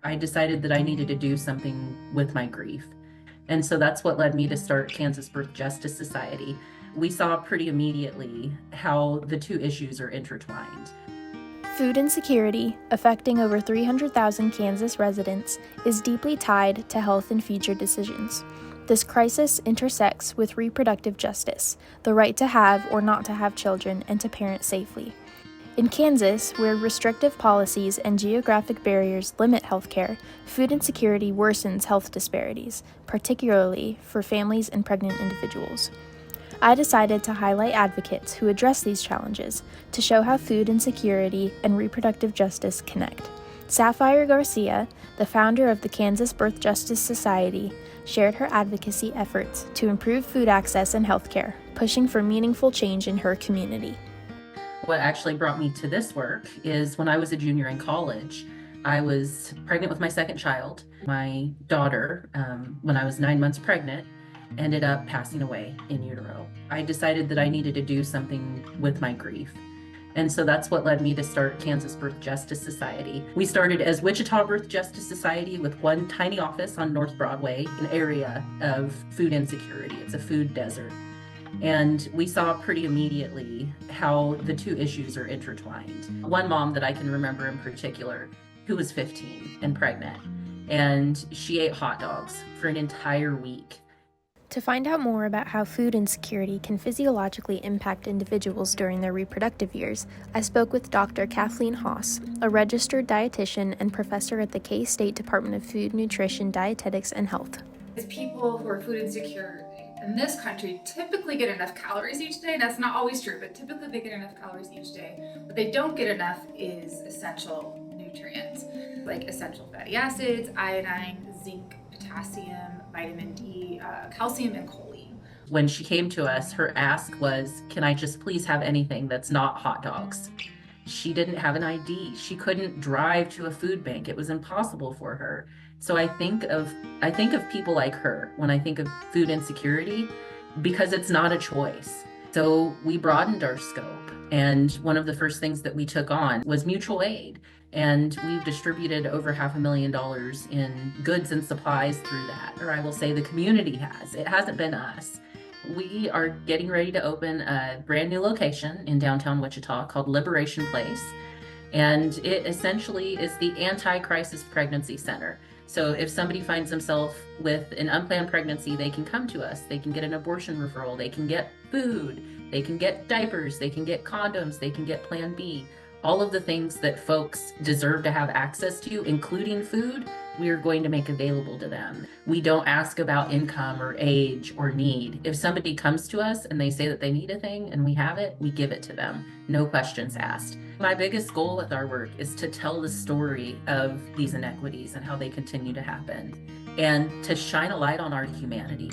I decided that I needed to do something with my grief. And so that's what led me to start Kansas Birth Justice Society. We saw pretty immediately how the two issues are intertwined. Food insecurity, affecting over 300,000 Kansas residents, is deeply tied to health and future decisions. This crisis intersects with reproductive justice, the right to have or not to have children and to parent safely. In Kansas, where restrictive policies and geographic barriers limit healthcare, food insecurity worsens health disparities, particularly for families and pregnant individuals. I decided to highlight advocates who address these challenges to show how food insecurity and reproductive justice connect. Sapphire Garcia, the founder of the Kansas Birth Justice Society, shared her advocacy efforts to improve food access and healthcare, pushing for meaningful change in her community. What actually brought me to this work is when I was a junior in college, I was pregnant with my second child. My daughter, when I was 9 months pregnant, ended up passing away in utero. I decided that I needed to do something with my grief. And so that's what led me to start Kansas Birth Justice Society. We started as Wichita Birth Justice Society with one tiny office on North Broadway, an area of food insecurity. It's a food desert. And we saw pretty immediately how the two issues are intertwined. One mom that I can remember in particular, who was 15 and pregnant, and she ate hot dogs for an entire week. To find out more about how food insecurity can physiologically impact individuals during their reproductive years, I spoke with Dr. Kathleen Haas, a registered dietitian and professor at the K-State Department of Food, Nutrition, Dietetics, and Health. People who are food insecure in this country typically get enough calories each day. That's not always true, but typically they get enough calories each day. What they don't get enough is essential nutrients, like essential fatty acids, iodine, zinc, potassium, vitamin D, calcium, and choline. When she came to us, her ask was, can I just please have anything that's not hot dogs? She didn't have an ID. She couldn't drive to a food bank. It was impossible for her. So I think of people like her when I think of food insecurity, because it's not a choice. So we broadened our scope, and one of the first things that we took on was mutual aid. And we've distributed over $500,000 in goods and supplies through that, or I will say the community has. It hasn't been us. We are getting ready to open a brand new location in downtown Wichita called Liberation Place. And it essentially is the anti-crisis pregnancy center. So if somebody finds themselves with an unplanned pregnancy, they can come to us. They can get an abortion referral. They can get food. They can get diapers. They can get condoms. They can get Plan B. All of the things that folks deserve to have access to, including food, we are going to make available to them. We don't ask about income or age or need. If somebody comes to us and they say that they need a thing and we have it, we give it to them. No questions asked. My biggest goal with our work is to tell the story of these inequities and how they continue to happen, and to shine a light on our humanity.